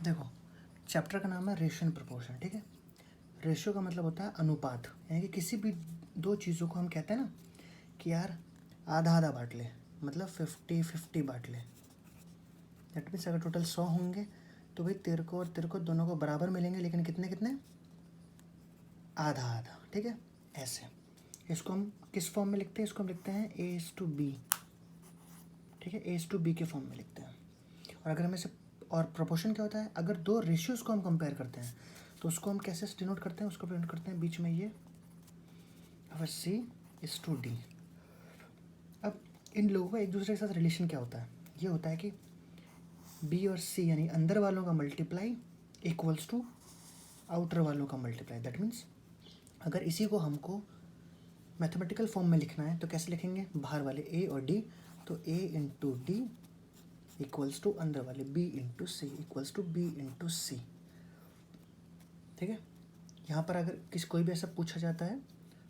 देखो, चैप्टर का नाम है रेशियो एंड प्रोपोर्शन, ठीक है। रेशियो का मतलब होता है अनुपात, यानी कि किसी भी दो चीज़ों को हम कहते हैं ना कि यार आधा आधा बांट ले, मतलब 50-50 बांट ले। दैट मीन्स अगर टोटल 100 होंगे तो भाई तेरे को और तेरे को दोनों को बराबर मिलेंगे, लेकिन कितने कितने, आधा आधा, ठीक है। ऐसे इसको हम किस फॉर्म में लिखते हैं, इसको हम लिखते हैं A/B, ठीक है, A/B के फॉर्म में लिखते हैं। और अगर हमें से और प्रोपोर्शन क्या होता है, अगर दो रेशियोज़ को हम कंपेयर करते हैं तो उसको हम कैसे डिनोट करते हैं, उसको डिनोट करते हैं बीच में ये C/D। अब इन लोगों का एक दूसरे के साथ रिलेशन क्या होता है, ये होता है कि B और C यानी अंदर वालों का मल्टीप्लाई इक्वल्स टू आउटर वालों का मल्टीप्लाई। दैट मीन्स अगर इसी को हमको मैथमेटिकल फॉर्म में लिखना है तो कैसे लिखेंगे, बाहर वाले A और D, तो A into D equals to अंदर वाले B into C equals to B into C, ठीक है। यहाँ पर अगर कोई भी ऐसा पूछा जाता है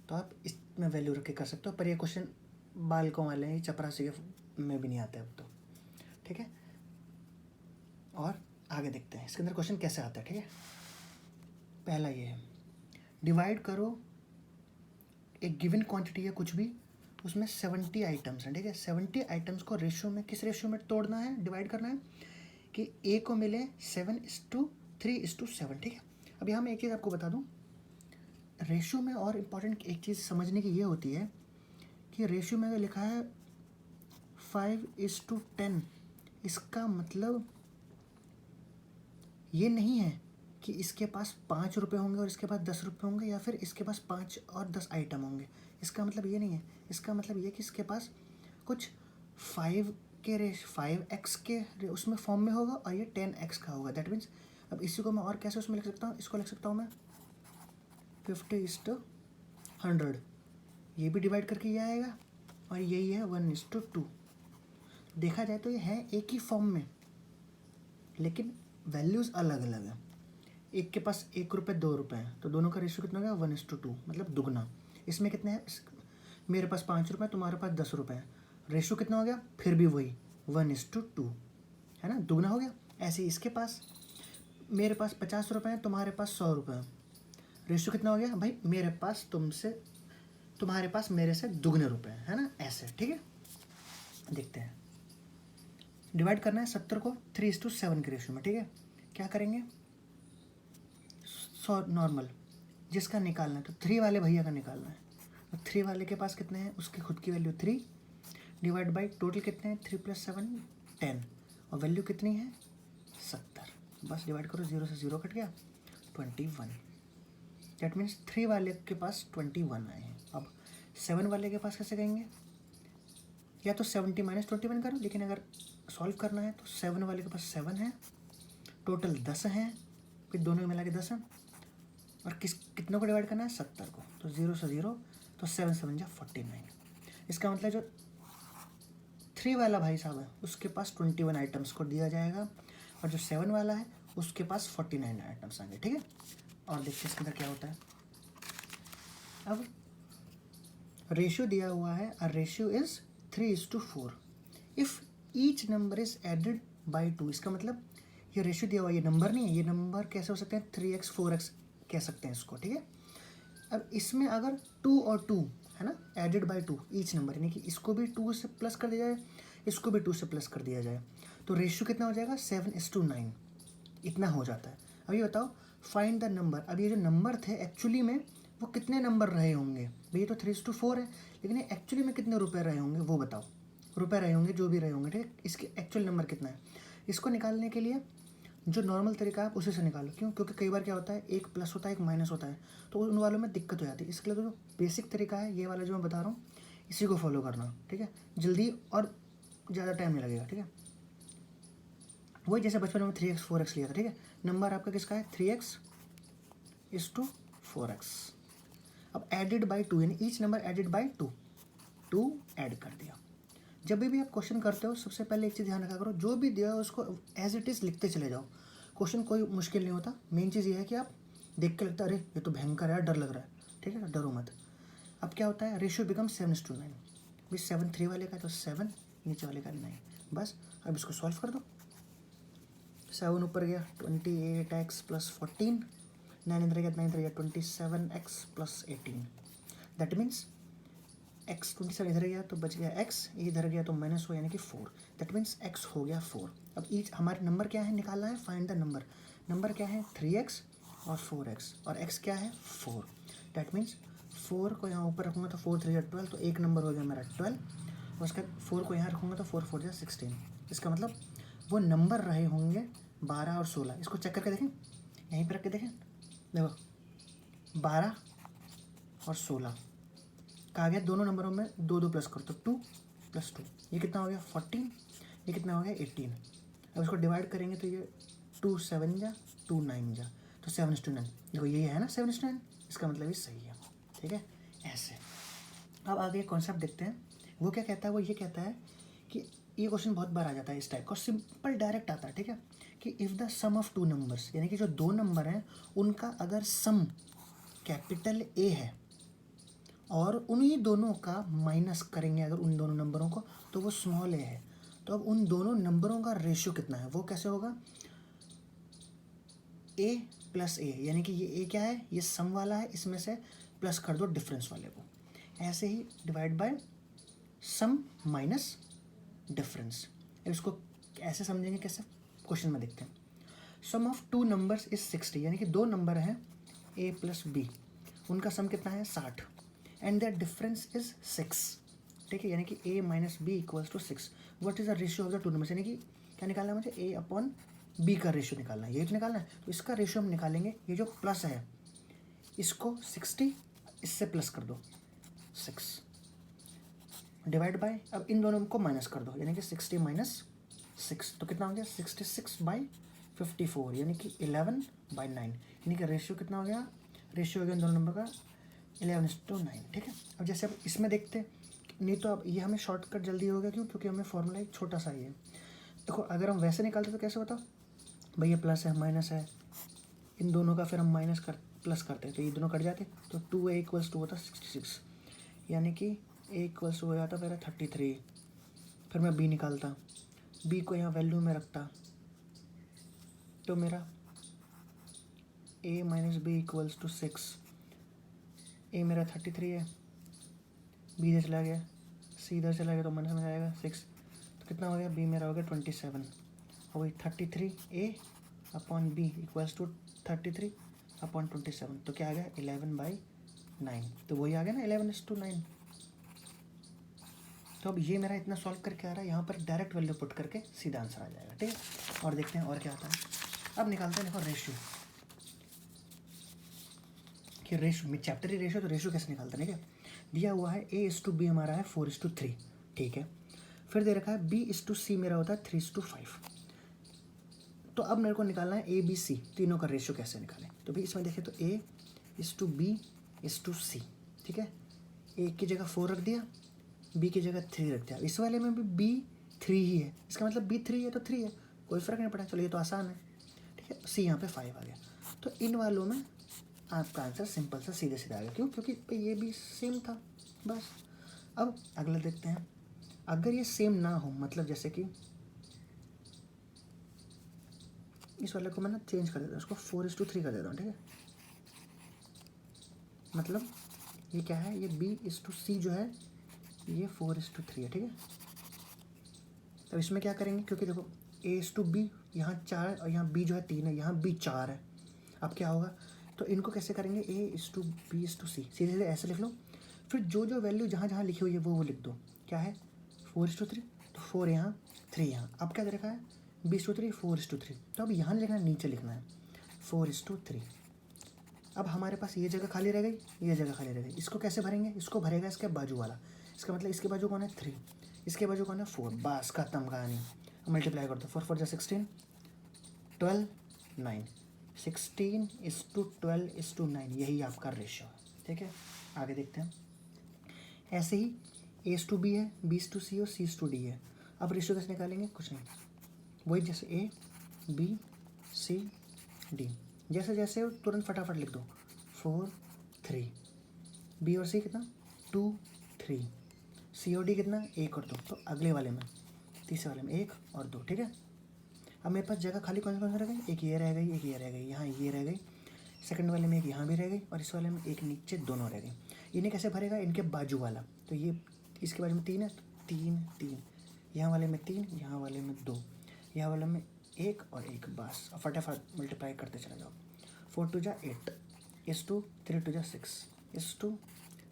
तो आप इसमें वैल्यू रख के कर सकते हो, पर ये क्वेश्चन बालकों वाले हैं, चपरासी के में भी नहीं आते अब तो, ठीक है। और आगे देखते हैं इसके अंदर क्वेश्चन कैसे आता है, ठीक है। पहला ये है, डिवाइड करो एक गिवन क्वांटिटी है कुछ भी, उसमें 70 आइटम्स हैं, ठीक है। 70 आइटम्स को रेशियो में, किस रेशियो में तोड़ना है, डिवाइड करना है कि A को मिले 7:3:7, ठीक है। अब यहाँ मैं एक चीज़ आपको बता दूँ, रेशियो में और इम्पॉर्टेंट एक चीज़ समझने की ये होती है कि रेशियो में अगर लिखा है 5:10, इसका मतलब ये नहीं है कि इसके पास 5 रुपये होंगे और इसके पास 10 रुपये होंगे, या फिर इसके पास 5 और 10 आइटम होंगे। इसका मतलब ये नहीं है, इसका मतलब ये कि इसके पास कुछ 5x के उसमें फॉर्म में होगा और ये 10x का होगा। दैट मीन्स अब इसी को मैं और कैसे उसमें लिख सकता हूँ, इसको लिख सकता हूँ मैं 50:100, ये भी डिवाइड करके ये आएगा, और यही है 1:2। देखा जाए तो ये है एक ही फॉर्म में, लेकिन वैल्यूज़ अलग अलग हैं। एक के पास 1 रुपये 2 रुपये हैं, तो दोनों का रेशियो कितना हो गया, 1:2, मतलब दुगना। इसमें कितने हैं, मेरे पास 5 रुपये, तुम्हारे पास 10 रुपये हैं, रेशियो कितना हो गया, फिर भी वही 1:2, है ना, दुगना हो गया। ऐसे ही इसके पास, मेरे पास 50 रुपये हैं, तुम्हारे पास 100 रुपये हैं, रेशियो कितना हो गया भाई, मेरे पास तुमसे, तुम्हारे पास मेरे से दुगने रुपये हैं, है ना, ऐसे, ठीक है। देखते हैं, डिवाइड करना है 70 को 3:7 के रेशियो में, ठीक है। क्या करेंगे, 100 नॉर्मल जिसका निकालना है, तो 3 वाले भैया का निकालना है, तो 3 वाले के पास कितने हैं, उसकी खुद की वैल्यू 3 डिवाइड बाई टोटल कितने हैं, 3 + 7 10, और वैल्यू कितनी है 70। बस डिवाइड करो, 0 से 0 कट गया, 21। दैट मीन्स 3 वाले के पास 21 आए हैं। अब 7 वाले के पास कैसे करेंगे, या तो 70 - 21 करो, लेकिन अगर सॉल्व करना है तो 7 वाले के पास 7 है, टोटल 10 हैं, फिर दोनों मिला के 10 हैं, और कितनों को डिवाइड करना है, 70 को, तो 0 से 0, तो 7 7 जा 49। इसका मतलब जो 3 वाला भाई साहब है उसके पास 21 आइटम्स को दिया जाएगा, और जो 7 वाला है उसके पास 49 आइटम्स आएंगे, ठीक है। और देखिए इसके अंदर क्या होता है, अब रेशियो दिया हुआ है, और ratio is 3:4 if each number is added by 2। इसका मतलब ये रेशियो दिया हुआ है, ये नंबर नहीं है, ये नंबर कैसे हो सकते हैं, 3x 4x कह सकते हैं इसको, ठीक है। अब इसमें अगर 2 और 2 है ना, एडेड बाई 2 ईच नंबर, यानी कि इसको भी 2 से प्लस कर दिया जाए, इसको भी 2 से प्लस कर दिया जाए, तो रेशियो कितना हो जाएगा, 7:9, इतना हो जाता है। अब ये बताओ, फाइंड द नंबर। अब ये जो नंबर थे एक्चुअली में वो कितने नंबर रहे होंगे, भैया तो 3:4 है, लेकिन ये एक्चुअली में कितने रुपए रहे होंगे वो बताओ, रुपए रहे होंगे जो भी रहे होंगे, ठीक है। इसके एक्चुअल नंबर कितना है, इसको निकालने के लिए जो नॉर्मल तरीका है आप उसी से निकालो। क्यों, क्योंकि कई बार क्या होता है, एक प्लस होता है एक माइनस होता है, तो उन वालों में दिक्कत हो जाती है। इसके लिए तो जो बेसिक तरीका है ये वाला जो मैं बता रहा हूँ, इसी को फॉलो करना, ठीक है, जल्दी और ज़्यादा टाइम नहीं लगेगा, ठीक है। वही जैसे बचपन में 3x 4x लिया था, ठीक है। नंबर आपका किसका है, 3x/4x। अब एडेड बाई 2, यानी each number added by 2 add कर दिया। जब भी आप क्वेश्चन करते हो सबसे पहले एक चीज़ ध्यान रखा करो, जो भी दिया है उसको एज इट इज़ लिखते चले जाओ। क्वेश्चन कोई मुश्किल नहीं होता, मेन चीज़ ये है कि आप देख के लगता है अरे ये तो भयंकर है, डर लग रहा है, ठीक है, डरो मत। अब क्या होता है, रेशियो बिकम 7:9, भाई 7 3 वाले का तो 7, नीचे वाले का 9, बस अब इसको सॉल्व कर दो। 7 ऊपर गया 28x प्लस 14, 9 इधर गया 9 इधर गया 27x plus 18। That means x 27 इधर गया तो बच गया x, इधर गया तो माइनस हो यानी कि 4। दैट मीन्स x हो गया 4। अब ईच हमारे नंबर क्या है निकालना है, फाइंड द नंबर। नंबर क्या है 3x और 4x, और x क्या है 4। दैट मीन्स 4 को यहाँ ऊपर रखूँगा तो 4 3 12, तो एक नंबर हो गया मेरा 12। और उसका 4 को यहाँ रखूँगा तो 4 4 16। इसका मतलब वो नंबर रहे होंगे 12 और 16। इसको चेक करके देखें, यहीं पर रख के देखें, देखो 12 और 16 कहा गया दोनों नंबरों में 2 2 प्लस करो तो 2 + 2, ये कितना हो गया 14, ये कितना हो गया 18। अब इसको डिवाइड करेंगे तो ये 2 7 जा 2 9 जा, तो 7:9। देखो ये है ना 7:9, इसका मतलब ये सही है। ठीक है, ऐसे। अब आगे कॉन्सेप्ट देखते हैं, वो क्या कहता है। वो ये कहता है कि ये क्वेश्चन बहुत बार आ जाता है इस टाइप का, सिंपल डायरेक्ट आता है। ठीक है, कि if the sum of 2 numbers, यानी कि जो 2 नंबर हैं उनका अगर सम कैपिटल A है और उन्हीं दोनों का माइनस करेंगे अगर उन दोनों नंबरों को, तो वो स्मॉल a है। तो अब उन दोनों नंबरों का रेशियो कितना है, वो कैसे होगा a + a, यानी कि ये a क्या है, ये सम वाला है, इसमें से प्लस कर दो डिफरेंस वाले को। ऐसे ही divide by sum minus difference. इसको ऐसे समझेंगे कैसे, क्वेश्चन में देखते हैं। सम ऑफ 2 नंबर्स इज 60, यानी कि 2 नंबर हैं a + b, उनका सम कितना है 60, एंड दैट डिफरेंस इज 6। ठीक है, यानी कि a - b = 6। What is the ratio of the 2 numbers, यानी कि क्या निकालना है मुझे, a/b का रेशियो निकालना है, ये तो निकालना है। तो इसका रेशियो हम निकालेंगे, ये जो प्लस है इसको 60 इससे प्लस कर दो 6 डिवाइड बाय, अब इन दोनों को माइनस कर दो, यानी कि 60 - 6, तो कितना हो गया 66/54, यानी कि 11/9, यानी कि रेशियो कितना हो गया, रेशियो हो गया इन दोनों नंबर का 11:9। ठीक है, अब जैसे अब इसमें देखते, नहीं तो अब ये हमें शॉर्टकट जल्दी हो गया, क्यों, क्योंकि हमें फॉर्मूला एक छोटा सा ही है। देखो अगर हम वैसे निकालते तो कैसे होता, भाई ये प्लस है माइनस है, इन दोनों का फिर हम प्लस करते हैं तो ये दोनों कट जाते, तो 2a = 2 होता 66, यानी कि a = हो जाता मेरा 33। फिर मैं b निकालता, b को यहाँ वैल्यू में रखता, तो मेरा a - b = 6, a मेरा 33 है, b इधर चला गया, c इधर चला गया तो माइनस में जाएगा 6, तो कितना हो गया, b मेरा हो गया 27, और वही 33a/b = 33/27, तो क्या आ गया 11/9, तो वही आ गया ना 11:9। तो अब ये मेरा इतना सॉल्व करके आ रहा है, यहाँ पर डायरेक्ट वैल्यू पुट करके सीधा आंसर आ जाएगा। ठीक है, और देखते हैं और क्या आता है। अब निकालते हैं, देखो रेशियो, कि रेशियो चैप्टर ही रेशियो, तो रेशियो कैसे निकालते हैं। ठीक है, दिया हुआ है a/b हमारा है 4:3। ठीक है, फिर दे रखा है b/c मेरा होता है 3:5। तो अब मेरे को निकालना है a b c तीनों का रेशियो कैसे निकालें। तो भाई इसमें देखें तो a/b/c। ठीक है, a की जगह 4 रख दिया, b की जगह 3 रख दिया। इस वाले में भी b 3 ही है, इसका मतलब b 3 है तो 3 है, कोई फ़र्क नहीं पड़ा। चलो ये तो आसान है। ठीक है, c यहाँ पे 5 आ गया, तो इन वालों में आपका आंसर सिंपल सा सीधे सीधा आ गया। क्यों, क्योंकि ये भी सेम था बस। अब अगला देखते हैं, अगर ये सेम ना हो, मतलब जैसे कि इस वाले को मैं ना चेंज कर देता हूँ, इसको 4:3 कर देता हूँ। ठीक है, मतलब ये क्या है, ये b/c जो है ये 4:3 है। ठीक है, तो इसमें क्या करेंगे, क्योंकि देखो a/b यहाँ 4 और यहाँ b जो है 3 है, यहाँ b 4 है। अब क्या होगा, तो इनको कैसे करेंगे, a/b/c सीधे सीधे ऐसे लिख लो। फिर जो जो वैल्यू जहाँ जहाँ लिखी हुई है वो लिख दो। क्या है 4:3, तो 4 यहाँ 3 यहाँ। अब क्या दे रखा है b/3 4:3, तो अब यहाँ लिखना है, नीचे लिखना है 4:3। अब हमारे पास ये जगह खाली रह गई, ये जगह खाली रह गई, इसको कैसे भरेंगे, इसको भरेगा इसके बाजू वाला। इसका मतलब इसके बाजू कौन है 3, इसके बाजू कौन है 4, बस खत्म कहानी। मल्टीप्लाई कर दो, 4 4 16, 12 9, 16:12:9, यही आपका रेशियो है। ठीक है, आगे देखते हैं। ऐसे ही a/b है, b/c और c/d है। अब रेशियो कैसे निकालेंगे, कुछ नहीं, वही जैसे a b c d, जैसे जैसे तुरंत फटाफट लिख दो 4 3, b और c कितना 2 3, c और d कितना 1 और 2, तो अगले वाले में तीसरे वाले में 1 और 2। ठीक है, अब मेरे पास जगह खाली कौन सी रह गई, एक ये रह गई, एक ये रह गई, यहाँ ये रह गई, सेकंड वाले में एक यहाँ भी रह गई और इस वाले में एक नीचे दोनों रह गई। इन्हें कैसे भरेगा, इनके बाजू वाला, तो ये इसके बाजू में 3 है तो 3 3, यहाँ वाले में 3, यहाँ वाले में 2, यहाँ वाले में 1 और 1, बस फटाफट मल्टीप्लाई करते चले जाओ। 4 2 जा 8, इस 2 3 2 जा 6, इस 2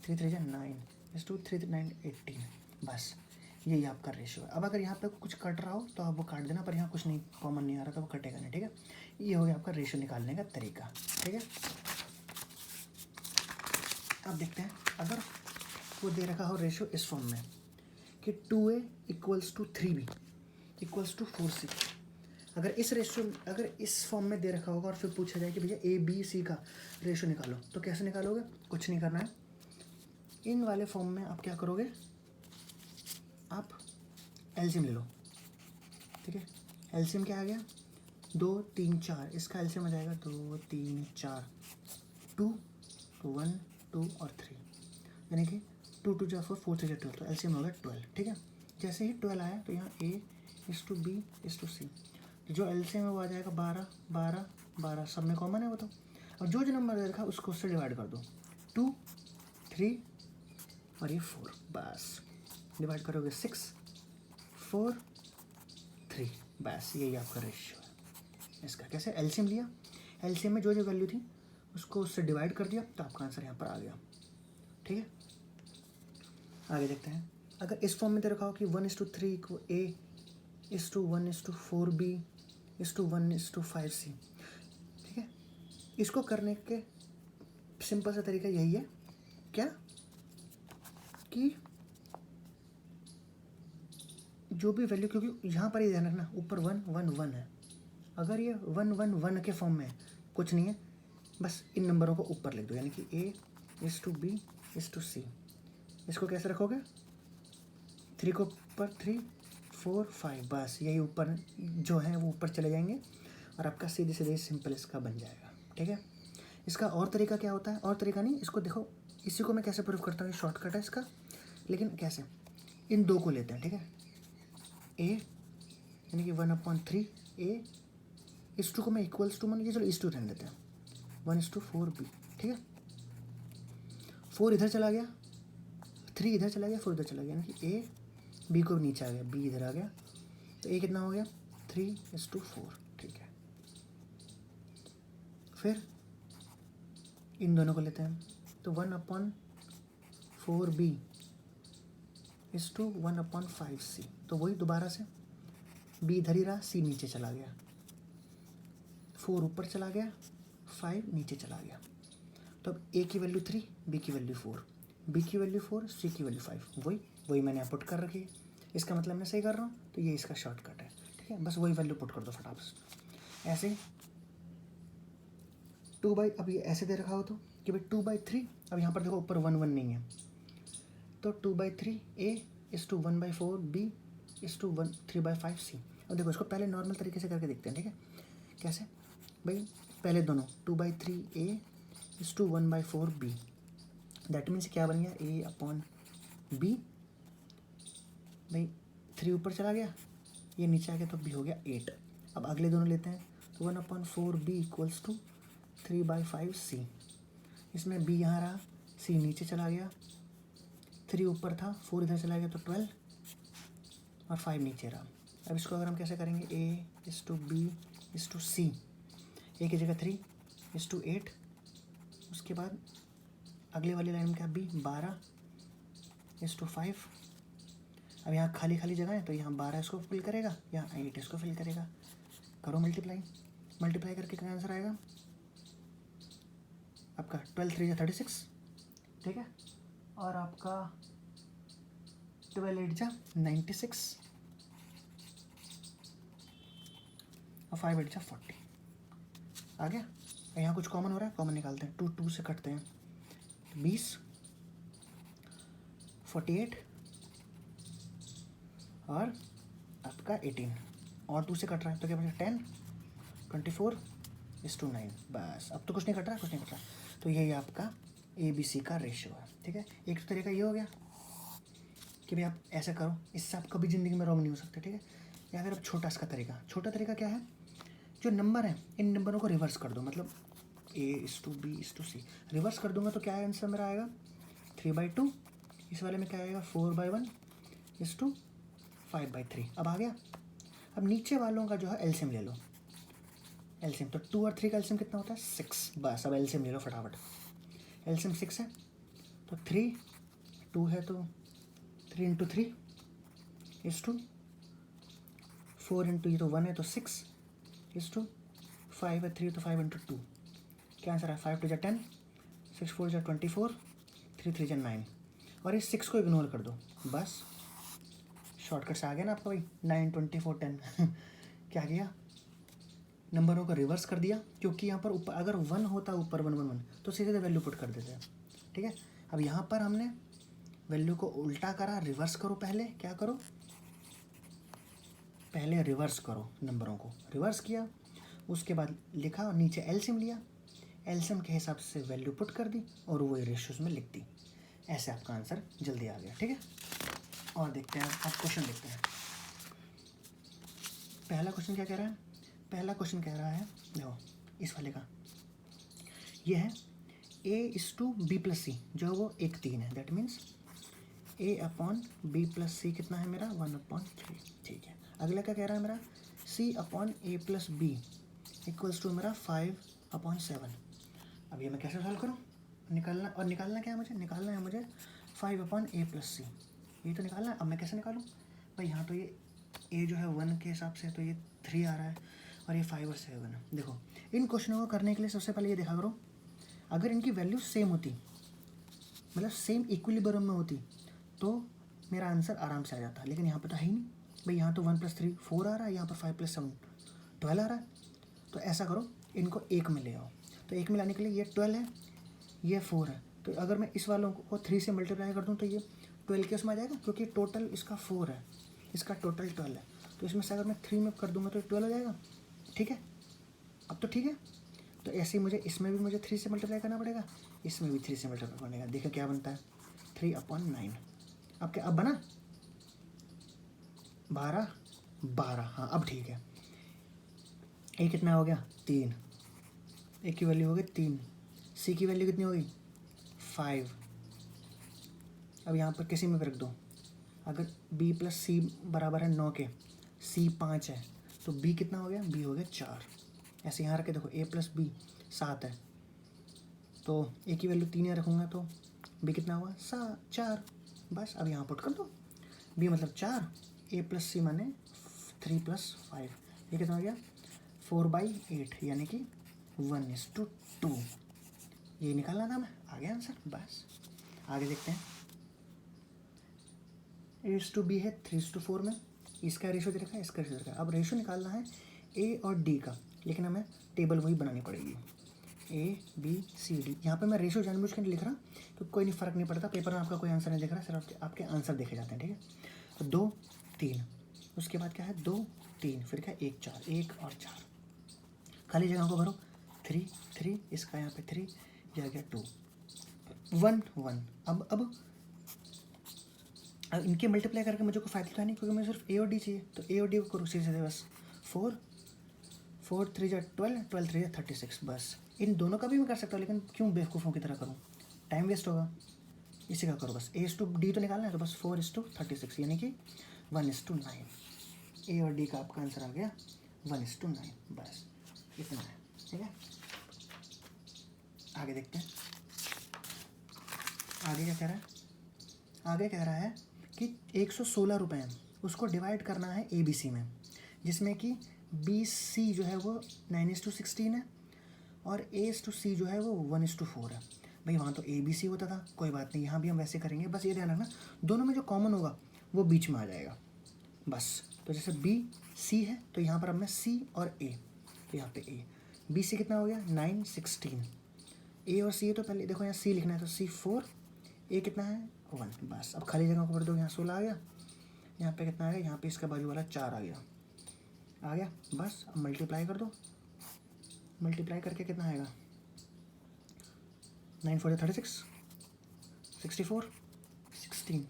3 3 जा 9, इस 2 3 9 18, बस यही आपका रेशियो है। अब अगर यहाँ पे कुछ कट रहा हो तो आप वो काट देना, पर यहाँ कुछ नहीं कॉमन नहीं आ रहा तो वो कटेगा नहीं, ठीक है। ये हो गया आपका रेशियो निकालने का तरीका, ठीक है। अब देखते हैं अगर वो दे रखा हो रेशियो इस फॉर्म में कि 2a = 3b = 4c, अगर इस रेशियो अगर इस फॉर्म में दे रखा होगा और फिर पूछा जाए कि भैया ABC का रेशियो निकालो, तो कैसे निकालोगे, कुछ नहीं करना है। इन वाले फॉर्म में आप क्या करोगे, आप एलसीएम ले लो, ठीक है। एलसीएम क्या आ गया, 2 3 4, इसका एलसीएम आ जाएगा 2 3 4, 2 1 2 और 3, यानी कि 2 2 जा 4 4 3 जा 12, तो एलसीएम हो गया 12, ठीक है। जैसे ही 12 आया तो यहाँ A/B/C, तो जो एलसीएम है वो आ जाएगा 12 12 12, सब में कॉमन है वो तो। और जो जो नंबर दे रखा उसको उससे डिवाइड कर दो, 2 3 और ये 4, बस डिवाइड करोगे 6 4 3, बस यही आपका रेशियो है इसका। कैसे, एलसीएम लिया, एलसीएम में जो जो वैल्यू थी उसको उससे डिवाइड कर दिया, तो आपका आंसर यहाँ पर आ गया, ठीक है। आगे देखते हैं, अगर इस फॉर्म में दे रखा हो कि 1:3 को A/1:4B/1:5C, ठीक है। इसको करने के सिंपल सा तरीका यही है, क्या कि जो भी वैल्यू, क्योंकि यहाँ पर ही ध्यान रखना ऊपर 1 1 1 है, अगर ये 1 1 1 के फॉर्म में है कुछ नहीं है, बस इन नंबरों को ऊपर लिख दो, यानी कि A/B/C। इसको कैसे रखोगे, 3 को ऊपर 3 4 5, बस यही ऊपर जो है वो ऊपर चले जाएंगे और आपका सीधे सीधे सिंपल इसका बन जाएगा, ठीक है। इसका और तरीका क्या होता है, और तरीका नहीं, इसको देखो, इसी को मैं कैसे प्रूव करता हूँ, शॉर्टकट है इसका, लेकिन कैसे, इन दो को लेते हैं, ठीक है। A यानी कि 1/3 A, इस 2 को मैं इक्वल्स टू मान लीजिए, चलो इस 2 रहने देते हैं, 1:4B, ठीक है। 4 इधर चला गया, 3 इधर चला गया, 4 इधर चला गया, यानी कि A B को नीचे आ गया, B इधर आ गया, तो A कितना हो गया 3:4, ठीक है। फिर इन दोनों को लेते हैं, तो 1/4B = 1/5C, तो वही दोबारा से B इधर ही रहा, C नीचे चला गया, 4 ऊपर चला गया, 5 नीचे चला गया, तो अब A की वैल्यू 3, B की वैल्यू 4, B की वैल्यू 4, C की वैल्यू 5, वही मैंने पुट कर रखी है। इसका मतलब मैं सही कर रहा हूँ, तो ये इसका शॉर्टकट है, ठीक है। बस वही वैल्यू पुट कर दो फटाफट से, ऐसे 2/, अब ये ऐसे दे रखा हो तो कि भाई 2/3, अब यहाँ पर देखो ऊपर 1 1 नहीं है, तो 2/3 A/1/4B/1 3/5C। अब देखो इसको पहले नॉर्मल तरीके से करके देखते हैं, ठीक है। कैसे भाई, पहले दोनों 2/3 A/1/4B, दैट मीन्स क्या बन गया A/B, भाई 3 ऊपर चला गया, ये नीचे आ गया, तो B हो गया 8। अब अगले दोनों लेते हैं, तो 1/4B = 3/5C, इसमें B यहाँ रहा, C नीचे चला गया, 3 ऊपर था, 4 इधर चला गया, तो 12 और 5 नीचे रहा। अब इसको अगर हम कैसे करेंगे, A/B/C, A की जगह 3:8, उसके बाद अगले वाली लाइन में क्या, B 12:5। अब यहाँ खाली खाली जगह है, तो यहाँ 12 इसको फिल करेगा, यहाँ 8 इसको फिल करेगा, करो मल्टीप्लाई करके क्या आंसर आएगा आपका, 12 3 36, ठीक है। और आपका 12 8 96 और 5 8 40 आ गया। यहाँ कुछ कॉमन हो रहा है, कॉमन निकालते हैं, 2 2 से कटते हैं, 20 48 और आपका 18, और 2 से कट रहा है, तो क्या बचा 10 24:9, बस अब तो कुछ नहीं कट रहा, तो यही आपका ABC का रेशियो है, ठीक है। एक तो तरीका ये हो गया कि भाई आप ऐसा करो, इससे आप कभी ज़िंदगी में रॉन्ग नहीं हो सकते, ठीक है। या फिर अब छोटा तरीका क्या है, जो नंबर है इन नंबरों को रिवर्स कर दो, मतलब A:B:C रिवर्स कर दूंगा तो क्या आंसर मेरा आएगा 3/2। इस वाले में क्या आएगा 4/1:5/3। अब आ गया। अब नीचे वालों का जो है एलसीएम ले लो। एलसीएम तो 2 और 3 का एलसीएम कितना होता है 6। बस अब एलसीएम ले लो फटाफट। एलसीएम 6 है तो 3, 2 है तो 3 × 3 = 4 × ये तो 1 है तो 6 = 5 है 3 तो 5 × 2 क्या आंसर है 5 × 2 = 10, 6 × 4 = 24, 3 × 3 = 9। और इस 6 को इग्नोर कर दो। बस शॉर्टकट से आ गया ना आपका भाई 9, 24, 10 क्या किया, नंबरों को रिवर्स कर दिया, क्योंकि यहाँ पर ऊपर अगर 1 होता ऊपर 1 1 1 तो सीधे वैल्यू पुट कर देते हैं। ठीक है, अब यहाँ पर हमने वैल्यू को उल्टा करा, रिवर्स करो। पहले क्या करो, पहले रिवर्स करो, नंबरों को रिवर्स किया, उसके बाद लिखा और नीचे एलसीएम लिया, एलसीएम के हिसाब से वैल्यू पुट कर दी और वो रेशियोज में लिख दी। ऐसे आपका आंसर जल्दी आ गया। ठीक है, और देखते हैं अब क्वेश्चन देखते हैं। पहला क्वेश्चन क्या कह रहा है, पहला क्वेश्चन कह रहा है देखो इस वाले का, ये है A:B+C जो वो 1/3 है, दैट मीन्स A/B+C कितना है मेरा 1/3। ठीक है, अगला क्या कह रहा है मेरा C/A+B = मेरा 5/7। अब ये मैं कैसे सॉल्व करूँ, निकालना क्या है मुझे, निकालना है मुझे 5/A+C, ये तो निकालना है। अब मैं कैसे निकालूँ भाई, यहाँ तो ये A जो है 1 के हिसाब से तो ये 3 आ रहा है और ये 5 और 7 है। देखो इन क्वेश्चनों को करने के लिए सबसे पहले ये देखा करो, अगर इनकी वैल्यू सेम होती, मतलब सेम इक्विलिब्रियम में होती तो मेरा आंसर आराम से आ जाता, लेकिन यहाँ पर तो है ही नहीं भाई। यहाँ तो 1 + 3 4 आ रहा है, यहाँ पर 5 + 7 12 आ रहा है। तो ऐसा करो इनको 1 में ले आओ, तो 1 में लाने के लिए ये 12 है, ये 4 है, तो अगर मैं इस वालों को 3 से मल्टीप्लाई कर दूँ तो ये 12 के उसमें आ जाएगा, क्योंकि टोटल इसका 4 है, इसका टोटल 12 है, तो इसमें से अगर मैं 3 में कर दूँगा तो 12 हो जाएगा। ठीक है, अब तो ठीक है, तो ऐसे ही मुझे इसमें भी मुझे 3 से मल्टीप्लाई करना पड़ेगा, इसमें भी 3 से मल्टीप्लाई करने का। देखो क्या बनता है 3/9। अब क्या, अब बना 12। हाँ अब ठीक है, ए कितना हो गया 3, ए की वैल्यू हो गई 3, सी की वैल्यू कितनी होगी 5। अब यहाँ पर किसी में भी रख दो, अगर B+C बराबर है 9 के, C 5 है तो B कितना हो गया, B हो गया 4। ऐसे यहाँ रखे देखो A+B 7 है तो A की वैल्यू 3 रखूँगा तो B कितना हुआ 4। बस अब यहाँ पुट कर दो, B मतलब 4, A+C माने 3 + 5, ये कितना हो गया 4/8 यानी कि 1:2। ये निकालना था मैं, आ गया आंसर। बस आगे देखते हैं। A:B है 3:4 में, इसका रेशो दे रखा है, इसका रेशो दे रखा है। अब रेशो निकालना है A और D का, लेकिन हमें टेबल वही बनानी पड़ेगी ABCD। यहाँ पे मैं रेशो जानबूझ के नहीं लिख रहा क्योंकि कोई नहीं, फ़र्क नहीं पड़ता, पेपर में आपका कोई आंसर नहीं दिख रहा, सिर्फ आपके आंसर देखे जाते हैं। ठीक है, तो 2 3, उसके बाद क्या है 2 3, फिर क्या 1 4, 1 और 4, खाली जगह को भरो 3 3, इसका यहाँ पे 3, यह गया 2 1 1। अब इनके मल्टीप्लाई करके मुझे कोई फायदा नहीं, क्योंकि मुझे सिर्फ A और D चाहिए, तो A और D को करो सीधे बस 4 3 = 12, 12 3 = 36। बस इन दोनों का भी मैं कर सकता हूँ, लेकिन क्यों बेवकूफ़ों की तरह करूँ, टाइम वेस्ट होगा। इसी का करो बस, A:D तो निकालना है, तो बस 4:36 यानी कि 1:9। A और D का आपका आंसर आ गया 1:9। बस इतना है। ठीक है, आगे देखते हैं आगे क्या कह रहा है। आगे कह रहा है कि 116 रुपये हैं, उसको डिवाइड करना है ABC में, जिसमें कि BC जो है वो 9:16 है और AC जो है वो 1:4 है। भाई वहाँ तो ABC होता था, कोई बात नहीं, यहाँ भी हम वैसे करेंगे। बस ये ध्यान रखना दोनों में जो कॉमन होगा वो बीच में आ जाएगा बस। तो जैसे BC है तो यहाँ पर अब मैं C और A, तो यहाँ पे A, BC कितना हो गया 9:16, A और C है तो पहले देखो यहाँ C लिखना है तो C 4, A कितना है 1। बस अब खाली जगह को भर दो, यहाँ 16 आ गया, यहाँ पे कितना आ गया, यहाँ पे इसका बाजू वाला 4 आ गया। बस अब मल्टीप्लाई कर दो, मल्टीप्लाई करके कितना आएगा 9 4 36, 64 16,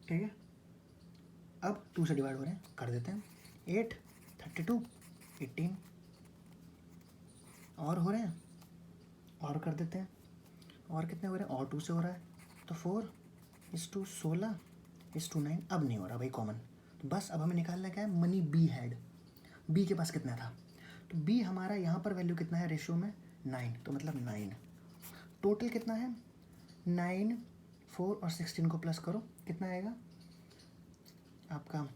ठीक है, अब 2 से डिवाइड हो रहे हैं, कर देते हैं। 8, 32, 18 और हो रहे हैं, और कर देते हैं। और कितने हो रहे हैं, और 2 से हो रहा है, तो 4:16:9। अब नहीं हो रहा भाई कॉमन, तो बस अब हमें निकालना क्या है, मनी बी हैड। बी के पास कितना था, तो बी हमारा यहाँ पर वैल्यू कितना है रेशियो में, 9, तो मतलब 9। टोटल कितना है, 9, 4 और 16 को प्लस करो, कितना आएगा आपका,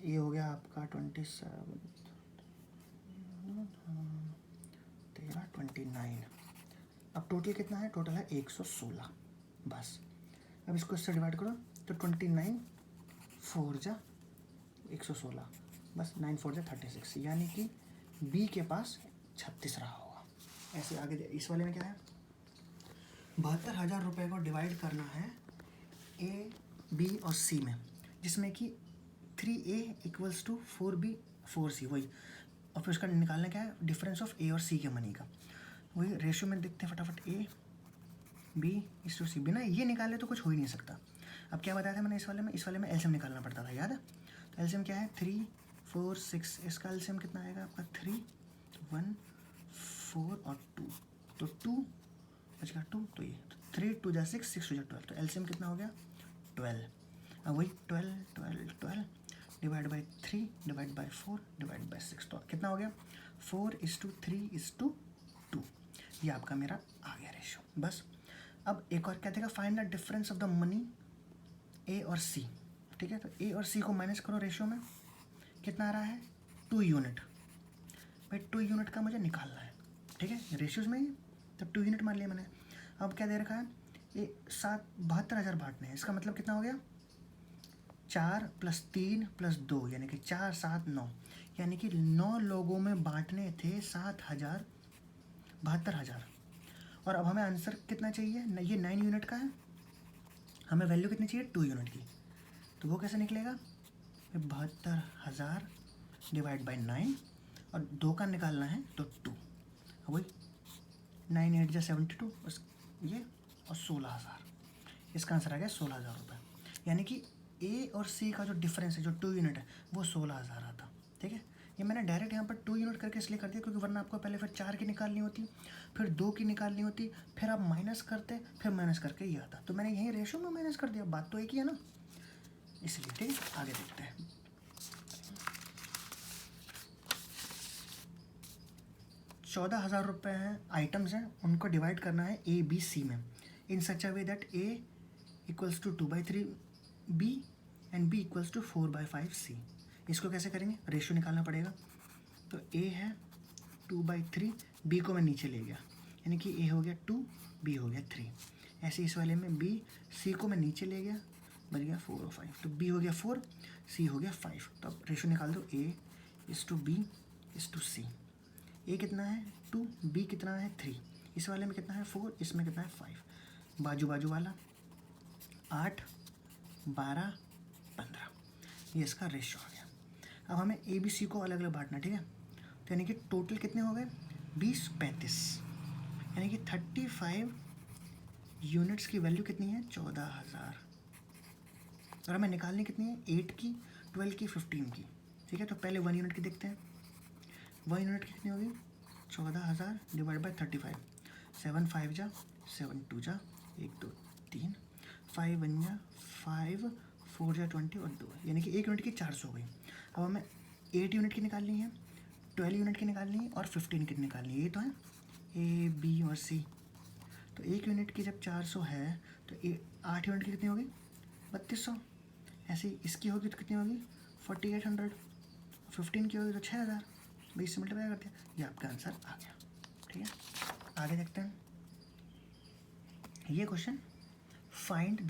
ये हो गया आपका 27, 13, 29। अब टोटल कितना है, टोटल है 116। बस अब इसको इससे डिवाइड करो, तो 29, 4 जा 116, बस 9 4 जा 36, यानी कि बी के पास 36 रहा होगा। ऐसे आगे इस वाले में क्या है, 72,000 रुपये को डिवाइड करना है ए, बी और सी में, जिसमें कि 3A = 4B 4C, वही। और फिर उसका निकालना क्या है, डिफरेंस ऑफ ए और सी के मनी का, वही रेशियो में देखते हैं फटाफट। A:C, बिना ये निकाले तो कुछ हो ही नहीं सकता। अब क्या बताया था मैंने इस वाले में एलसीएम निकालना पड़ता था, याद है। तो एलसीएम क्या है, 3, 4, 6, इसका एलसीएम कितना आएगा आपका, 3, 1, 4 और 2, तो 2 बचेगा 2, तो ये 3 2 जा 6, 6 2 जा 12, तो एलसीएम कितना हो गया 12। अब वही 12 12 12 divide by 3 divide by 4 divide by 6, तो कितना हो गया 4:3:2। ये आपका मेरा आ गया रेशियो। बस अब एक और क्या देगा, find the difference of the money A और सी। ठीक है, तो ए और सी को माइनस करो रेशियो में, कितना आ रहा है 2 यूनिट। भाई 2 यूनिट का मुझे निकालना है, ठीक है, रेशियोज में ही, तब 2 यूनिट मान लिया मैंने। अब क्या दे रखा है, ये 72,000 बांटने हैं, इसका मतलब कितना हो गया 4 + 3 + 2, यानी कि 4 7 9, यानी कि 9 लोगों में बांटने थे 72,000। और अब हमें आंसर कितना चाहिए, ये 9 यूनिट का है, हमें वैल्यू कितनी चाहिए 2 यूनिट की, तो वो कैसे निकलेगा 72,000 डिवाइड बाई 9, और 2 का निकालना है तो 2, वही 9 8 जा 72, ये और 16,000, इसका आंसर आ गया 16,000 रुपये। यानी कि ए और सी का जो डिफरेंस है, जो 2 यूनिट है, वो 16,000 आता। ठीक है, ये मैंने डायरेक्ट यहाँ पर 2 यूनिट करके इसलिए कर दिया क्योंकि वरना आपको पहले फिर 4 की निकालनी होती, फिर 2 की निकालनी होती, फिर आप माइनस करते, फिर माइनस करके ये आता, तो मैंने यहीं रेशो में माइनस कर दिया, बात तो एक ही है ना, इसलिए। ठीक है, आगे देखते हैं। 14,000 रुपये हैं, आइटम्स हैं, उनको डिवाइड करना है ए बी सी में, in such a way that A = 2/3B and B = 4/5C। इसको कैसे करेंगे, रेशियो निकालना पड़ेगा। तो A है 2/3, B को मैं नीचे ले गया, यानी कि A हो गया 2, B हो गया 3। ऐसे इस वाले में B, C को मैं नीचे ले गया, बच गया 4 और 5, तो B हो गया 4, C हो गया 5। तो अब रेशियो निकाल दो, A = B = C। A कितना है 2, B कितना है 3, इस वाले में कितना है 4, इसमें कितना है 5, बाजू बाजू वाला 8, 12, 15, ये इसका रेशियो आ गया। अब हमें ए बी सी को अलग अलग बांटना, ठीक है, तो यानी कि टोटल कितने हो गए 20 35, यानी कि 35 यूनिट्स की वैल्यू कितनी है 14,000, और हमें निकालनी कितनी है 8 की, 12 की, 15 की। ठीक है, तो पहले 1 यूनिट की देखते हैं। 1 यूनिट की कितनी होगी 14,000 डिवाइड बाई 35, 7 5 जा 7 2 जा 1 2 3, 5 1 जा 5, 4 जा 20 और 2, यानी कि 1 यूनिट की 400 हो गई। अब हमें 8 यूनिट की निकालनी है, 12 यूनिट की निकालनी है और 15 की निकालनी है, ये तो है ए बी और सी। तो 1 यूनिट की जब 400 है तो 8 यूनिट की कितनी होगी 3200, ऐसे ही इसकी होगी तो कितनी होगी 4800, 15 की होगी तो 6,000, 20 से मल्टीप्लाई कर दिया, ये आपका आंसर आ गया। ठीक है, आगे देखते हैं ये question, find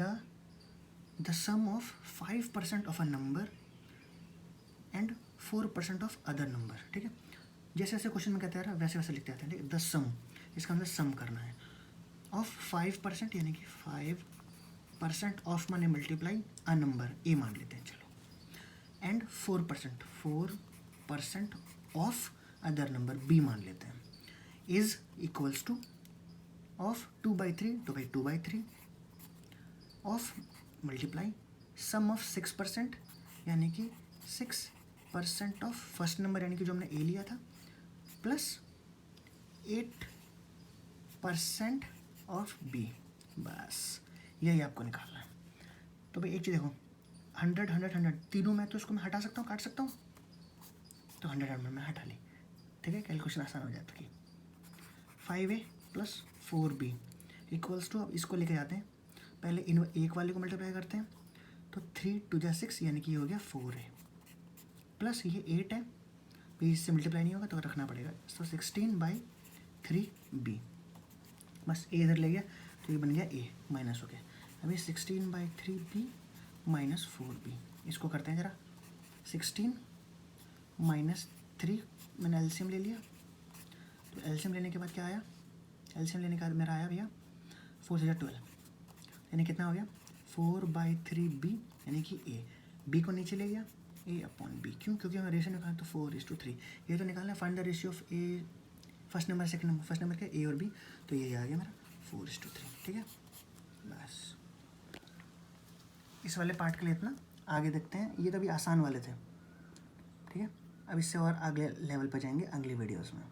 the sum of 5% of a number and 4% of other number. ठीक है, जैसे जैसे क्वेश्चन में कहते हैं वैसे वैसे लिखते आते हैं। ठीक है, द सम, इसका मतलब सम करना है, ऑफ 5%, यानी कि 5% ऑफ माने मल्टीप्लाई अ नंबर ए मान लेते हैं चलो, and 4% of other number B मान लेते हैं, इज इक्वल्स टू ऑफ 2/3 तो भाई 2/3 ऑफ मल्टीप्लाई सम ऑफ 6% यानी कि 6% ऑफ फर्स्ट नंबर यानी कि जो हमने ए लिया था प्लस 8% ऑफ बी, बस यही आपको निकालना है। तो भाई एक चीज़ देखो, 100 100 100 तीनों में तो इसको मैं हटा सकता हूँ, काट सकता हूँ, तो 100 100 में हटा ली, ठीक है, कैलकुलेशन आसान हो जाता है। 5a plus 4b equals to, अब इसको लेके जाते हैं, पहले इन एक वाले को मल्टीप्लाई करते हैं, तो 3 2 जा 6 यानी कि ये हो गया 4a प्लस ये 8 है, भी इससे मल्टीप्लाई नहीं होगा तो रखना पड़ेगा, तो 16/3b, बस a इधर ले गया तो ये बन गया a माइनस हो गया। अभी 16/3b माइनस 4b, इसको करते हैं ज़रा, 16 माइनस 3, मैंने एलसीएम ले लिया, तो एलसीएम लेने के बाद क्या आया, एलसीएम लेने के बाद मेरा आया भैया 4 से 12, यानी कितना हो गया 4/3b यानी कि a, b को नीचे ले गया a/b, क्यों, क्योंकि हमें रेशियो निकालना तो 4:3, ये तो निकालना है, find the ratio of A, first number second number, first number के a और b, तो ये आ गया मेरा 4:3, ठीक है। बस इस वाले पार्ट के लिए इतना, आगे देखते हैं, ये तो अभी आसान वाले थे, ठीक है, अब इससे और अगले लेवल पर जाएंगे अगली वीडियोस में।